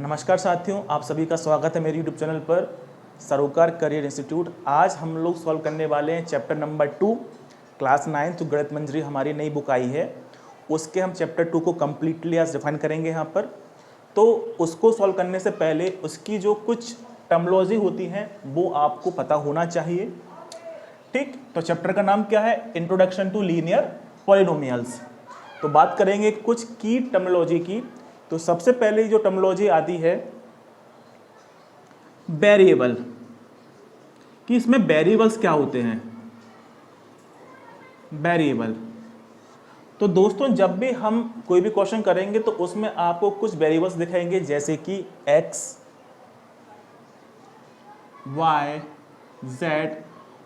नमस्कार साथियों, आप सभी का स्वागत है मेरे यूट्यूब चैनल पर सरोकार करियर इंस्टीट्यूट। आज हम लोग सॉल्व करने वाले हैं चैप्टर नंबर 2 क्लास 9 तो गणित मंजरी हमारी नई बुक आई है, उसके हम चैप्टर 2 को कम्प्लीटली आज डिफाइन करेंगे यहाँ पर। तो उसको सॉल्व करने से पहले उसकी जो कुछ टर्मिनोलॉजी होती हैं वो आपको पता होना चाहिए। ठीक, तो चैप्टर का नाम क्या है? Introduction to linear polynomials. तो बात करेंगे कुछ की टर्मिनोलॉजी की। तो सबसे पहले जो टर्मिनोलॉजी आती है वेरिएबल, कि इसमें वेरिएबल्स क्या होते हैं। वेरिएबल, तो दोस्तों जब भी हम कोई भी क्वेश्चन करेंगे तो उसमें आपको कुछ वेरिएबल्स दिखाएंगे, जैसे कि x, y, z,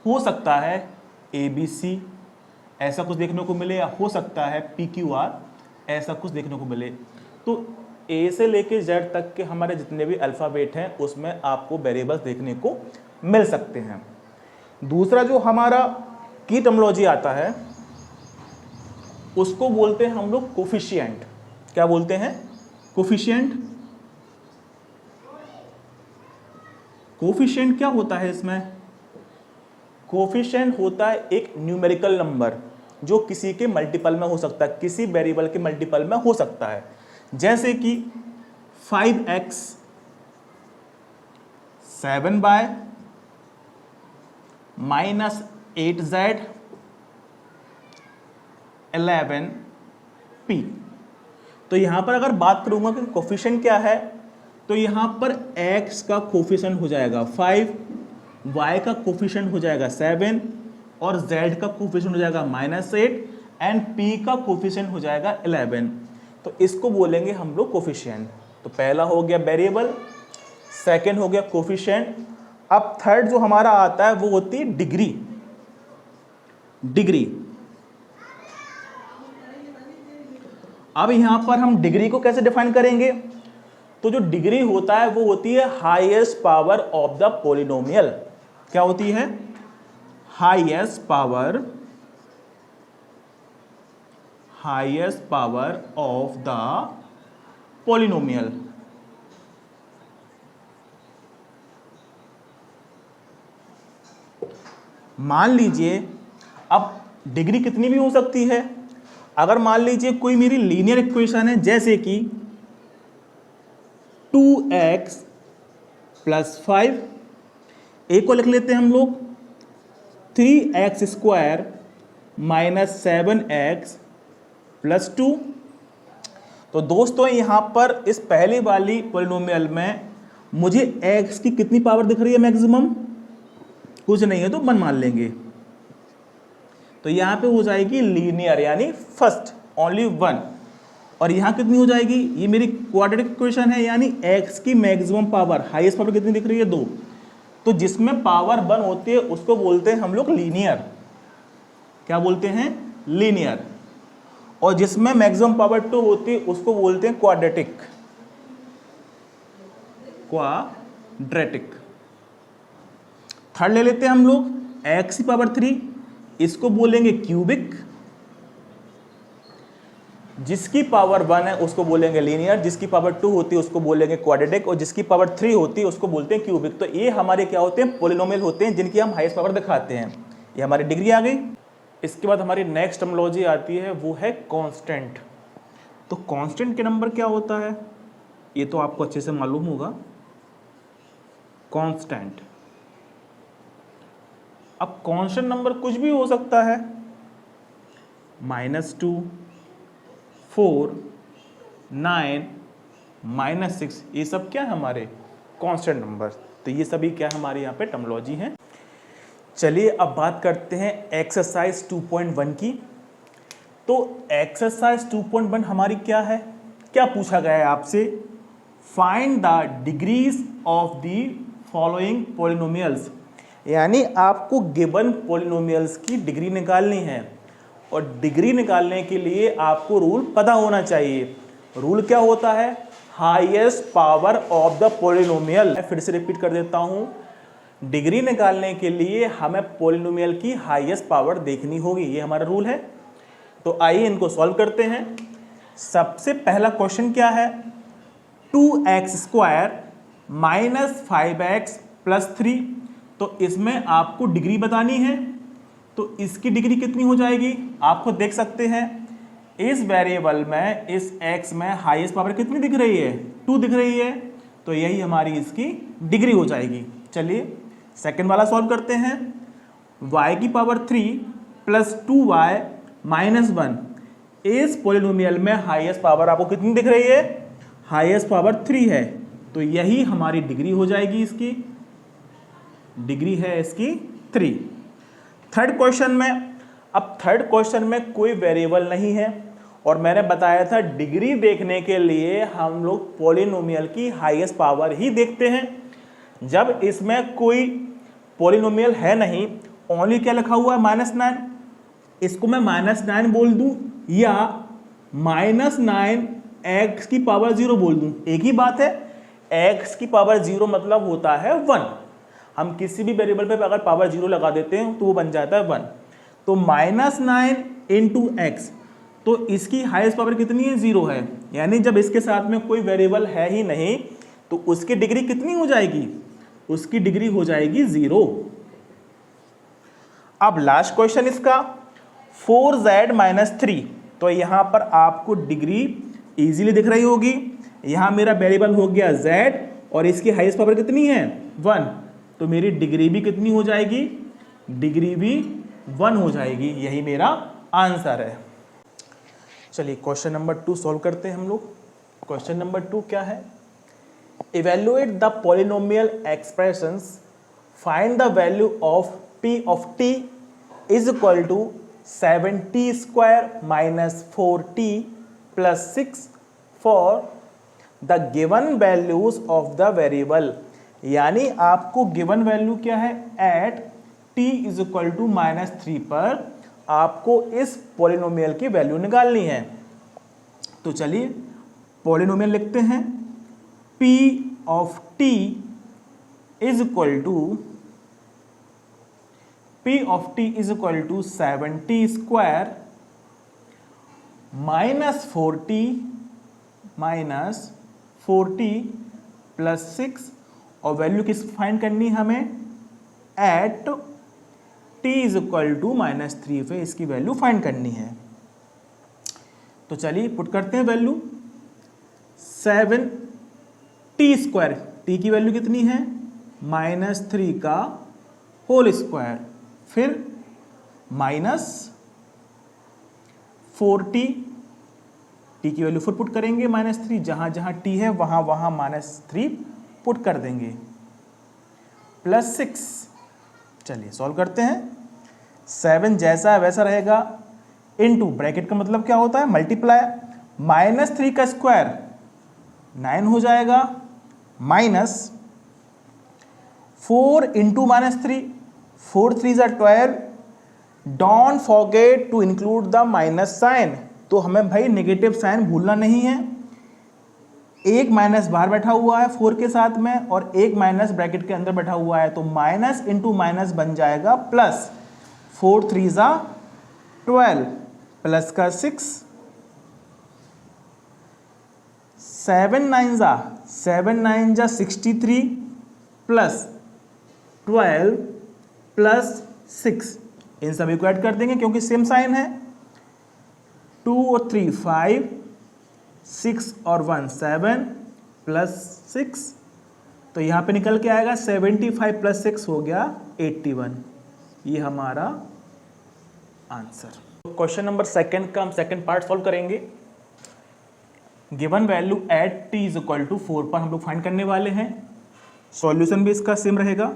हो सकता है ABC ऐसा कुछ देखने को मिले, या हो सकता है PQR ऐसा कुछ देखने को मिले। तो A से लेके Z तक के हमारे जितने भी अल्फ़ाबेट हैं उसमें आपको वेरिएबल्स देखने को मिल सकते हैं। दूसरा जो हमारा की टर्मिनोलॉजी आता है उसको बोलते हैं हम लोग कोफिशिएंट। क्या बोलते हैं? कोफिशिएंट। कोफिशिएंट क्या होता है इसमें? कोफिशिएंट होता है एक न्यूमेरिकल नंबर जो किसी के मल्टीपल में हो सकता है, किसी वेरिएबल के मल्टीपल में हो सकता है। जैसे कि 5x 7y minus 8z 11p। तो यहां पर अगर बात करूंगा कि कोफिशिएंट क्या है, तो यहां पर x का कोफिशिएंट हो जाएगा 5, y का कोफिशिएंट हो जाएगा 7 और z का कोफिशिएंट हो जाएगा -8 एंड p का कोफिशिएंट हो जाएगा 11। तो इसको बोलेंगे हम लोग कोफिशिएंट। तो पहला हो गया वेरिएबल, सेकंड हो गया कोफिशिएंट। अब थर्ड जो हमारा आता है वो होती है डिग्री। डिग्री, अब यहां पर हम डिग्री को कैसे डिफाइन करेंगे? तो जो डिग्री होता है वो होती है highest power of the polynomial. क्या होती है? Highest power of the polynomial. मान लीजिए अब डिग्री कितनी भी हो सकती है। अगर मान लीजिए कोई मेरी लीनियर इक्वेशन है, जैसे कि 2x + 5, ए को लिख लेते हैं हम लोग 3x² - 7x + 2। तो दोस्तों यहां पर इस पहली वाली पॉलिनोमियल में मुझे x की कितनी पावर दिख रही है? मैक्सिमम कुछ नहीं है तो 1 मान लेंगे। तो यहां पे हो जाएगी लीनियर, यानी फर्स्ट ओनली 1। और यहां कितनी हो जाएगी? ये मेरी क्वाड्रेटिक इक्वेशन है, यानी x की मैक्सिमम पावर, हाईएस्ट पावर कितनी दिख रही है? 2। तो जिसमें पावर 1 होती है उसको बोलते हैं हम लोग लीनियर। क्या बोलते हैं? लीनियर। और जिसमें मैक्सिमम पावर 2 होती है उसको बोलते हैं क्वाड्रेटिक। क्वाड्रेटिक। थर्ड ले लेते हैं हम लोग x की पावर 3, इसको बोलेंगे क्यूबिक। जिसकी पावर 1 है उसको बोलेंगे लीनियर, जिसकी पावर 2 होती है उसको बोलेंगे क्वाड्रेटिक, और जिसकी पावर 3 होती है उसको बोलते हैं क्यूबिक। तो ये हमारे क्या होते हैं? पॉलिनोमियल होते हैं जिनकी हम हाईएस्ट पावर दिखाते हैं। ये हमारी डिग्री आ गई। इसके बाद हमारी नेक्स्ट टर्मिनोलॉजी आती है, वो है कांस्टेंट। तो कांस्टेंट के नंबर क्या होता है ये तो आपको अच्छे से मालूम होगा। कांस्टेंट, अब कांस्टेंट नंबर कुछ भी हो सकता है, -2, 4, 9, -6, ये सब क्या है? हमारे कांस्टेंट नंबर। तो ये सभी क्या हमारे यहाँ पे टर्मिनोलॉजी है। चलिए अब बात करते हैं एक्सरसाइज 2.1 की। तो एक्सरसाइज 2.1 हमारी क्या है? क्या पूछा गया है आपसे? Find the degrees of the following polynomials, यानी आपको गिवन पॉलिनोमियल्स की डिग्री निकालनी है। और डिग्री निकालने के लिए आपको रूल पता होना चाहिए। रूल क्या होता है? Highest power of the polynomial. फिर से रिपीट कर देता हूं, डिग्री निकालने के लिए हमें पॉलिनोमियल की हाईएस्ट पावर देखनी होगी, ये हमारा रूल है। तो आइए इनको सॉल्व करते हैं। सबसे पहला क्वेश्चन क्या है? 2x² minus 5x plus 3। तो इसमें आपको डिग्री बतानी है, तो इसकी डिग्री कितनी हो जाएगी? आप खुद देख सकते हैं, इस वेरिएबल में इस x में हाईएस्ट पावर कितनी दिख रही है? 2 दिख रही है, तो यही हमारी इसकी डिग्री हो जाएगी। चलिए सेकंड वाला सॉल्व करते हैं। y की पावर 3 प्लस 2y माइनस 1, इस पॉलिनोमियल में हाईएस्ट पावर आपको कितनी दिख रही है? हाईएस्ट पावर 3 है, तो यही हमारी डिग्री हो जाएगी। इसकी डिग्री है इसकी 3। थर्ड क्वेश्चन में, अब थर्ड क्वेश्चन में कोई वेरिएबल नहीं है और मैंने बताया था डिग्री देखने के लिए हम लोग पॉलिनोमियल की हाईएस्ट पावर ही देखते हैं। जब इसमें कोई पॉलिनोमियल है नहीं, ओनली क्या लिखा हुआ है? -9, इसको मैं -9 बोल दूं या -9 x की पावर 0 बोल दूं, एक ही बात है। x की पावर 0 मतलब होता है 1। हम किसी भी वेरिएबल पे अगर पावर 0 लगा देते हैं तो वो बन जाता है 1। तो -9 इंटू एक्स, तो इसकी हाईएस्ट पावर कितनी है? 0 है। यानी जब इसके साथ में कोई वेरिएबल है ही नहीं तो उसकी डिग्री कितनी हो जाएगी? उसकी डिग्री हो जाएगी 0। अब लास्ट क्वेश्चन इसका 4z माइनस 3, तो यहां पर आपको डिग्री इजीली दिख रही होगी। यहां मेरा वेरिएबल हो गया z और इसकी हाईएस्ट पावर कितनी है? 1, तो मेरी डिग्री भी कितनी हो जाएगी? डिग्री भी 1 हो जाएगी। यही मेरा आंसर है। चलिए क्वेश्चन नंबर 2 सॉल्व करते हैं हम लोग। क्वेश्चन नंबर 2 क्या है? Evaluate the polynomial expressions, find the value of p of t is equal to 7t² minus 4t plus 6 for the given values of the variable. यानी आपको गिवन वैल्यू क्या है? At t is equal to -3 पर आपको इस polynomial की value निकालनी है। तो चलिए पॉलिनोमियल लिखते हैं। p of t is equal to p of t is equal to 7t² minus 4t plus 6, और वैल्यू किस फाइंड करनी है हमें? At t is equal to -3 पे इसकी वैल्यू फाइंड करनी है। तो चलिए पुट करते हैं वैल्यू। 7t², t की वैल्यू कितनी है? -3 का होल स्क्वायर, फिर माइनस 4t, t की वैल्यू फिर पुट करेंगे -3, जहां जहां t है वहां वहां -3 पुट कर देंगे, प्लस 6। चलिए सॉल्व करते हैं। 7 जैसा है वैसा रहेगा, इनटू ब्रैकेट का मतलब क्या होता है? मल्टीप्लाई। -3 का स्क्वायर 9 हो जाएगा, माइनस 4 इंटू -3, 4 3 ज़ा 12। Don't forget to include the minus sign, तो हमें भाई नेगेटिव साइन भूलना नहीं है। एक माइनस बाहर बैठा हुआ है 4 के साथ में और एक माइनस ब्रैकेट के अंदर बैठा हुआ है, तो माइनस इंटू माइनस बन जाएगा प्लस। 4 3 ज़ा 12 प्लस का 6, 7 9 ज़ा 63 प्लस 12 प्लस 6, इन सभी को ऐड कर देंगे क्योंकि सेम साइन है। 2 और 3 5, 6 और 1 7 प्लस 6, तो यहाँ पे निकल के आएगा 75 प्लस 6 हो गया 81। ये हमारा आंसर। क्वेश्चन नंबर सेकंड का हम सेकंड पार्ट सॉल्व करेंगे। Given value at t is equal to 4 पर हम लोग फाइंड करने वाले हैं। सॉल्यूशन भी इसका सेम रहेगा।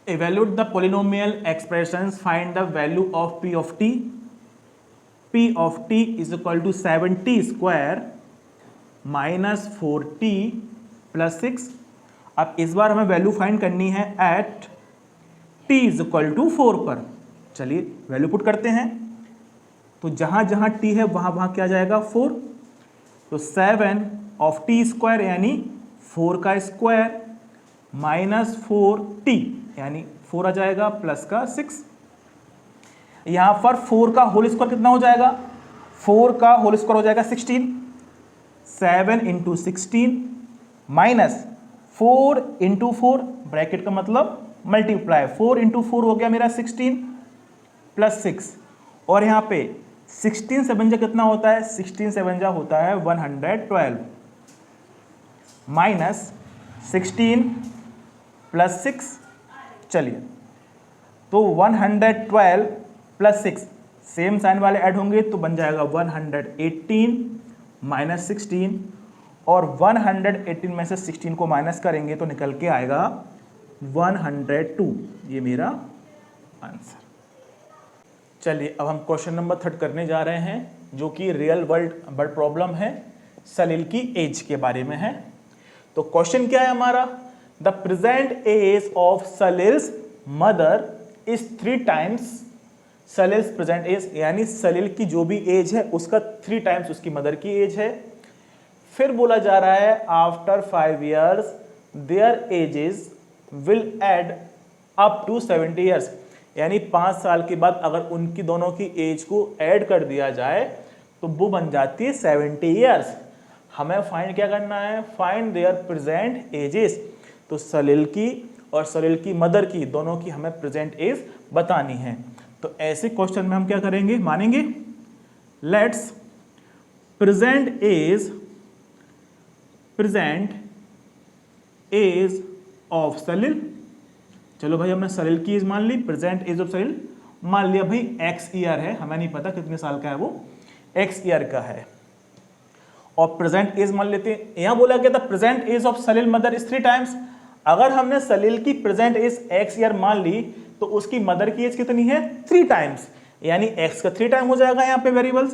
Evaluate the polynomial expressions, find the value of p of t. p of t is equal to 7t² minus 4t plus 6। अब इस बार हमें वैल्यू फाइंड करनी है at t is equal to 4 पर। चलिए वैल्यू पुट करते हैं, तो जहां जहां t है वहां वहां क्या जाएगा? 4। तो 7 ऑफ t² यानी 4 का स्क्वायर माइनस 4t यानी 4 आ जाएगा प्लस का 6। यहां पर 4 का होल स्क्वायर कितना हो जाएगा? 4 का होल स्क्वायर हो जाएगा 16। 7 इंटू 16 माइनस 4 इंटू 4, ब्रैकेट का मतलब मल्टीप्लाई, 4 इंटू 4 हो गया मेरा 16 प्लस 6, और यहाँ पे 16 7 जा कितना होता है, 16 7 जा होता है 112 माइनस 16 प्लस 6, चलिए तो 112 प्लस 6 सेम साइन वाले ऐड होंगे तो बन जाएगा 118 माइनस 16, और 118 में से 16 को माइनस करेंगे तो निकल के आएगा 102, ये मेरा आंसर। चलिए अब हम क्वेश्चन नंबर 3 करने जा रहे हैं, जो कि रियल वर्ल्ड प्रॉब्लम है, सलील की एज के बारे में है। तो क्वेश्चन क्या है हमारा, the present age of Salil's mother is 3 times Salil's present age, यानी सलील की जो भी एज है उसका 3 टाइम्स उसकी मदर की एज है। फिर बोला जा रहा है after 5 years their ages will add up to 70 years, यानी 5 साल के बाद अगर उनकी दोनों की एज को ऐड कर दिया जाए तो वो बन जाती है 70 years। हमें फाइंड क्या करना है, फाइंड देयर प्रेजेंट एजेस, तो सलील की और सलील की मदर की दोनों की हमें प्रेजेंट एज बतानी है। तो ऐसे क्वेश्चन में हम क्या करेंगे, मानेंगे लेट्स प्रेजेंट एज ऑफ सलील, चलो भाई हमने सलील की एज मान ली, प्रेजेंट एज ऑफ सलील मान लिया भाई x ईयर है, हमें नहीं पता कितने साल का है वो, x ईयर का है, और प्रेजेंट एज मान लेते हैं। यहां बोला गया था present age of Salil mother is 3 times, अगर हमने सलील की प्रेजेंट एज x ईयर मान ली तो उसकी मदर की एज कितनी है, 3 टाइम्स, यानी x का 3 टाइम हो जाएगा यहां पे वेरिएबल्स।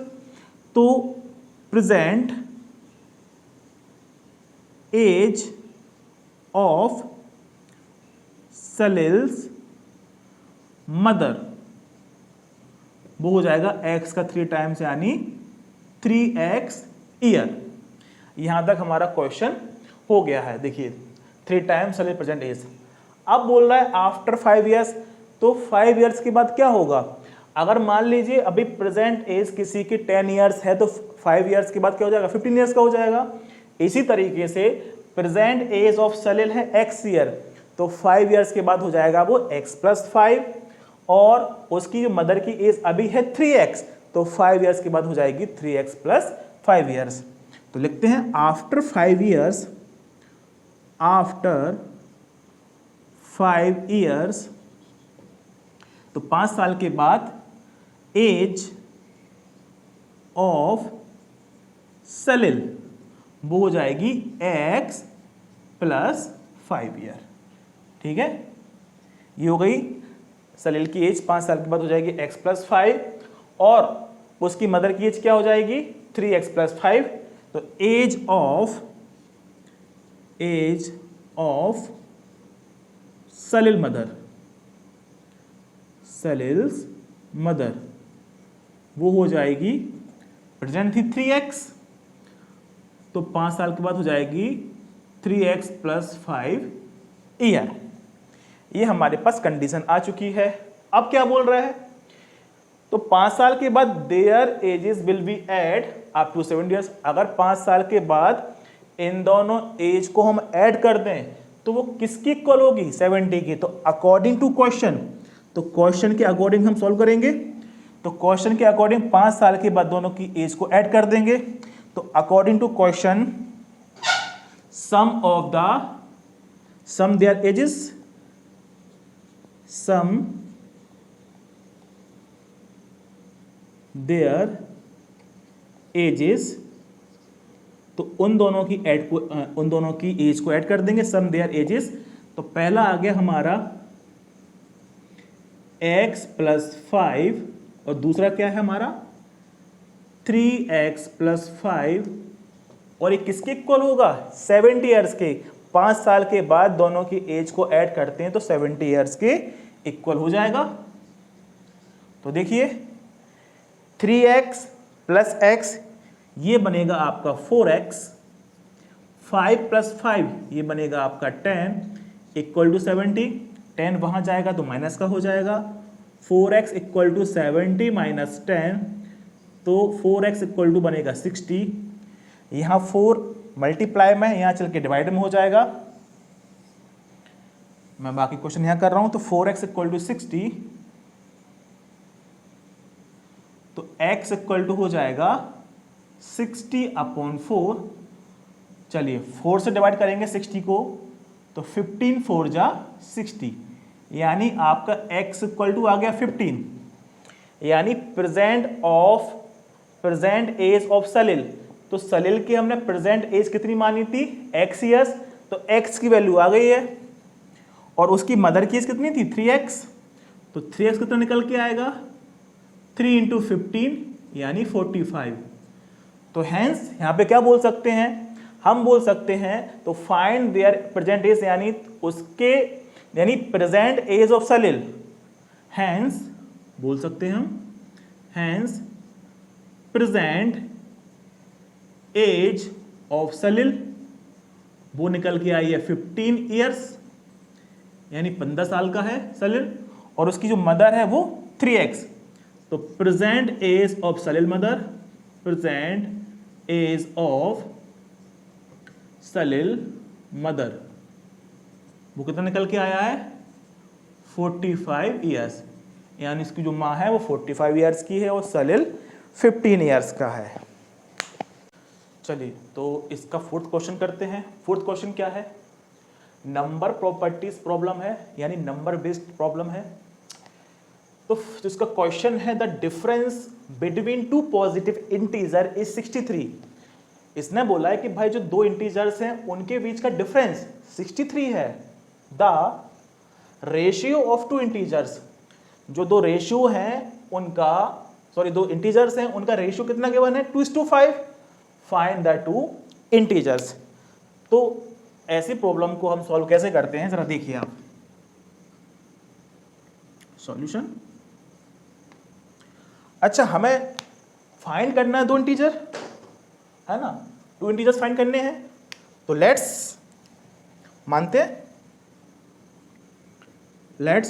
तो present age of Salil's mother वो हो जाएगा x का 3 टाइम्स यानी 3x ईयर। यहां तक हमारा क्वेश्चन हो गया है। देखिए 3 टाइम्स सलील प्रेजेंट एज। अब बोल रहा है आफ्टर 5 years, तो 5 years के बाद क्या होगा, अगर मान लीजिए अभी प्रेजेंट एज किसी की 10 years है तो 5 years के बाद क्या हो जाएगा, 15 years का हो जाएगा। इसी तरीके से प्रेजेंट एज ऑफ सलील है x ईयर, तो 5 years के बाद हो जाएगा वो x प्लस 5, और उसकी मदर की एज अभी है 3x, तो 5 years के बाद हो जाएगी 3x प्लस 5 years। तो लिखते हैं आफ्टर 5 years, आफ्टर 5 years, तो 5 साल के बाद एज ऑफ सलील वो हो जाएगी x प्लस 5 ईयर। ठीक है, ये हो गई सलील की एज, 5 साल के बाद हो जाएगी x प्लस 5, और उसकी मदर की एज क्या हो जाएगी 3x प्लस 5। तो एज ऑफ सलील मदर वो हो जाएगी, प्रेजेंट थी 3x, तो 5 साल के बाद हो जाएगी 3x प्लस 5 ईयर। ये हमारे पास कंडीशन आ चुकी है। अब क्या बोल रहा है, तो 5 साल के बाद their ages will be add up to 7 years, अगर 5 साल के बाद इन दोनों एज को हम ऐड कर दें तो वो किसकी इक्वल होगी, 70 की। तो अकॉर्डिंग टू क्वेश्चन, तो क्वेश्चन के अकॉर्डिंग हम सॉल्व करेंगे। तो क्वेश्चन के अकॉर्डिंग 5 साल के बाद दोनों की एज को ऐड कर देंगे। तो according to question sum their ages, sum their ages, तो उन दोनों की एज को ऐड कर देंगे, सम देयर एजेस। तो पहला आ गया हमारा x प्लस 5, और दूसरा क्या है हमारा 3x प्लस 5, और ये किसके इक्वल होगा, 70 ईयर्स के। 5 साल के बाद दोनों की एज को ऐड करते हैं तो 70 ईयर्स के इक्वल हो जाएगा। तो देखिए 3x प्लस x ये बनेगा आपका 4x, 5 प्लस 5 ये बनेगा आपका 10 इक्वल टू 70, 10 वहां जाएगा तो माइनस का हो जाएगा, 4x इक्वल टू 70 माइनस 10, तो 4x इक्वल टू बनेगा 60। यहाँ 4 मल्टीप्लाई में, यहाँ चल के डिवाइड में हो जाएगा। मैं बाकी क्वेश्चन यहाँ कर रहा हूँ। तो 4x इक्वल टू 60, तो x इक्वल टू हो जाएगा 60/4। चलिए 4 से डिवाइड करेंगे 60 को, तो 15 4 जा 60, यानी आपका x इक्वल टू आ गया 15। यानी प्रेजेंट एज ऑफ सलील। तो सलील की हमने प्रेजेंट एज कितनी मानी थी? x years. तो x की वैल्यू आ गई है, और उसकी मदर की एज कितनी थी? 3x। तो 3x कितना निकल के आएगा? 3 × 15 यानी 45। तो हेंस यहाँ पे क्या बोल सकते हैं? हम बोल सकते हैं तो फाइंड देयर प्रेजेंट एज, यानी उसके यानी present age of Salil. Hence बोल सकते हैं हम, hence present age of Salil वो निकल के आई है 15 ईयर्स, यानी 15 साल का है सलील, और उसकी जो मदर है वो 3x। तो present age of Salil mother, present age of Salil mother वो कितना निकल के आया है? 45 ईयर्स, यानी इसकी जो माँ है वो 45 ईयर्स की है और सलील 15 ईयर्स का है। चलिए तो इसका फोर्थ क्वेश्चन करते हैं। फोर्थ क्वेश्चन क्या है? नंबर प्रॉपर्टीज प्रॉब्लम है, यानी नंबर बेस्ड प्रॉब्लम है। तो जिसका क्वेश्चन है the difference between two positive integer is 63। इसने बोला है कि भाई जो दो इंटीजर्स हैं उनके बीच का डिफरेंस 63 है। The ratio of two integers, जो दो रेशियो हैं उनका, सॉरी दो इंटीजर्स हैं उनका रेशियो कितना गिवन है? 2:5। Find the two integers. तो ऐसी प्रॉब्लम को हम सॉल्व कैसे करते हैं जरा देखिए आप। सॉल्यूशन, अच्छा हमें फाइंड करना है दो इंटीजर, है ना, टू इंटीजर्स फाइंड करने हैं। तो लेट्स मानते हैं, लेट्स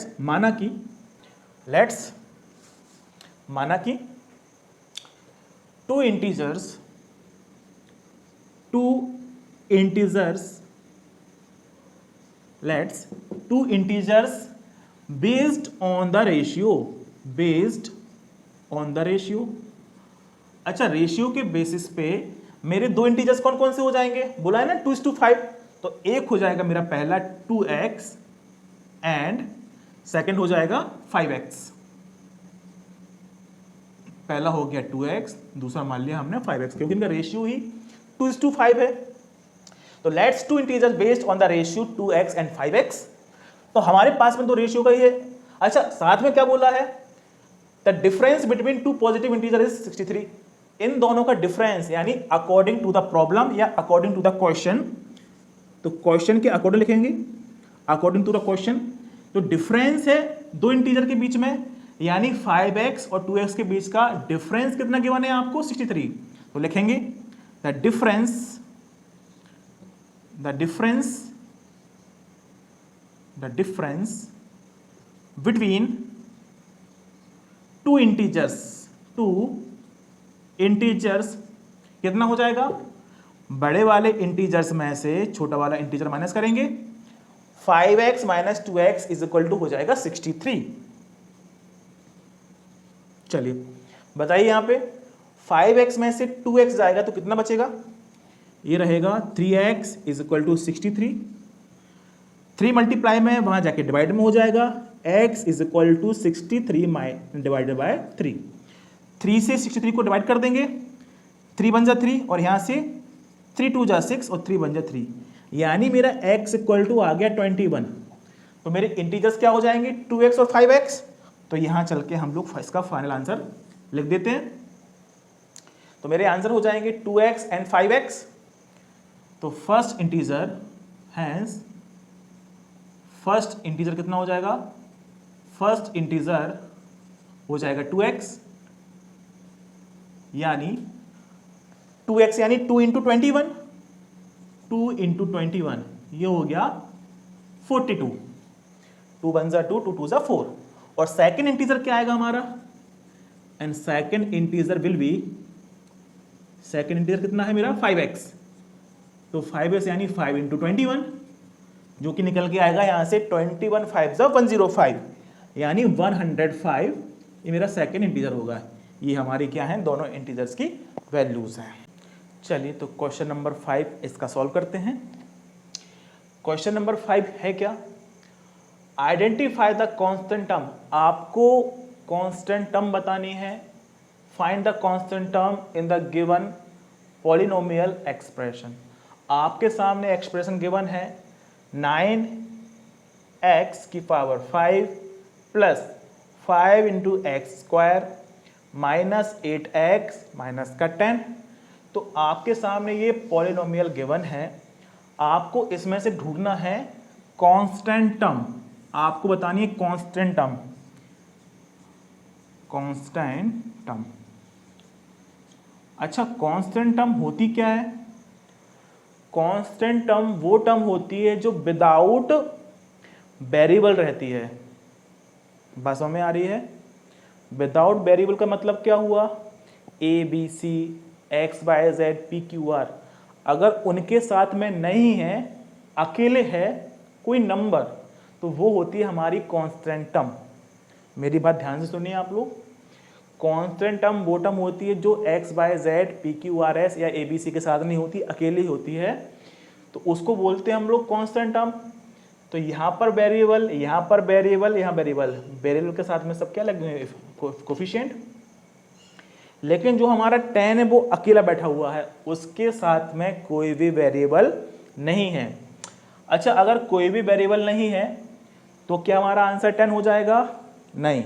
माना कि two integers let's two integers based on the ratio। अच्छा रेशियो के बेसिस पे मेरे दो इंटीजर्स कौन कौन से हो जाएंगे? बोला है ना 2:5। तो एक हो जाएगा मेरा पहला 2x एंड सेकंड हो जाएगा 5x। पहला हो गया 2x, दूसरा मान लिया हमने 5x, क्योंकि इनका रेशियो ही 2:5 है। तो let's two integers based on the ratio 2x and 5x। तो हमारे पास में तो रेशियो का ही है। अच्छा साथ में क्या बोला है? The difference between two positive integer is 63। इन दोनों का डिफरेंस यानी अकॉर्डिंग टू द प्रॉब्लम या अकॉर्डिंग टू द क्वेश्चन, तो क्वेश्चन के अकॉर्डिंग लिखेंगे, अकॉर्डिंग टू द क्वेश्चन। तो डिफरेंस है दो इंटीजर के बीच में, यानी 5x और 2x के बीच का डिफरेंस कितना गिवन है आपको? 63। तो लिखेंगे the difference between two integers कितना हो जाएगा? बड़े वाले इंटीजर्स में से छोटा वाला इंटीजर माइनस करेंगे, 5x - 2x is equal to हो जाएगा 63। चलिए बताइए यहां पे 5x में से 2x जाएगा तो कितना बचेगा? ये रहेगा 3x is equal to 63। 3 multiply में वहां जाके डिवाइड में हो जाएगा, x is equal to 63 divided by 3। 3 से 63 को डिवाइड कर देंगे, 3 बन जा 3 और यहां से 3 2 जा 6 और 3 बन जा 3, यानी मेरा x इक्वल टू आ गया 21। तो मेरे इंटीजर्स क्या हो जाएंगे? 2x और 5x। तो यहां चल के हम लोग इसका फाइनल आंसर लिख देते हैं। तो मेरे आंसर हो जाएंगे 2x एंड 5x। तो फर्स्ट इंटीजर कितना हो जाएगा? फर्स्ट इंटीजर हो जाएगा 2x, यानी 2x यानी 2 × 21, 2 × 21 ये हो गया 42। 2 1 जा 2, 2 2 जा 4। और सेकंड इंटीजर क्या आएगा हमारा? And second integer will be second integer कितना है मेरा 5x, तो 5x यानी 5 इंटू 21, जो कि निकल के आएगा यहाँ से 21 5 105, यानी 105, ये मेरा सेकेंड इंटीजर होगा। ये हमारी क्या है, दोनों इंटीजर्स की वैल्यूज हैं। चलिए तो क्वेश्चन नंबर 5 इसका सॉल्व करते हैं। क्वेश्चन नंबर 5 है क्या, आइडेंटिफाई द कांस्टेंट टर्म, आपको कांस्टेंट टर्म बतानी है। Find the constant term in the given polynomial expression, आपके सामने एक्सप्रेशन गिवन है 9x की power 5 plus 5 into x square minus 8x minus का 10। तो आपके सामने ये पॉलिनोमियल गिवन है, आपको इसमें से ढूंढना है कांस्टेंट टर्म, आपको बतानी है कांस्टेंट टर्म, कांस्टेंट टर्म। अच्छा, कांस्टेंट टर्म होती क्या है, कांस्टेंट टर्म वो टर्म होती है जो विदाउट वेरिएबल रहती है। बात समझ में आ रही है, विदाउट वेरिएबल का मतलब क्या हुआ, A B C X Y Z P Q R, अगर उनके साथ में नहीं है, अकेले है कोई नंबर, तो वो होती है हमारी कांस्टेंट टर्म। मेरी बात ध्यान से सुनिए आप लोग, कांस्टेंट टर्म वो टर्म होती है जो X Y Z P Q R S या ए बी सी के साथ नहीं होती, अकेली होती है, तो उसको बोलते हैं हम लोग कांस्टेंट टर्म। तो यहाँ पर वेरिएबल, यहाँ पर वेरिएबल, यहाँ वेरिएबल, वेरिएबल के साथ में सब क्या लगे हुए, कोफिशिएंट। लेकिन जो हमारा 10 है वो अकेला बैठा हुआ है, उसके साथ में कोई भी वेरिएबल नहीं है। अच्छा, अगर कोई भी वेरिएबल नहीं है तो क्या हमारा आंसर 10 हो जाएगा, नहीं,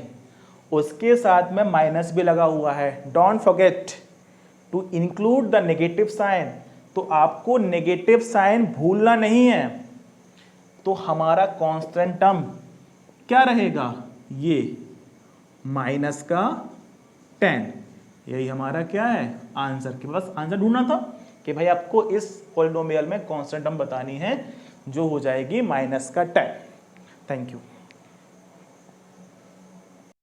उसके साथ में माइनस भी लगा हुआ है। Don't forget to include the negative sign, तो आपको नेगेटिव साइन भूलना नहीं है। तो हमारा कांस्टेंट टर्म क्या रहेगा, ये माइनस का 10, यही हमारा क्या है आंसर। के बस आंसर ढूंढना था कि भाई आपको इस पॉलिनोमियल में कांस्टेंट टर्म बतानी है, जो हो जाएगी माइनस का 10। Thank you.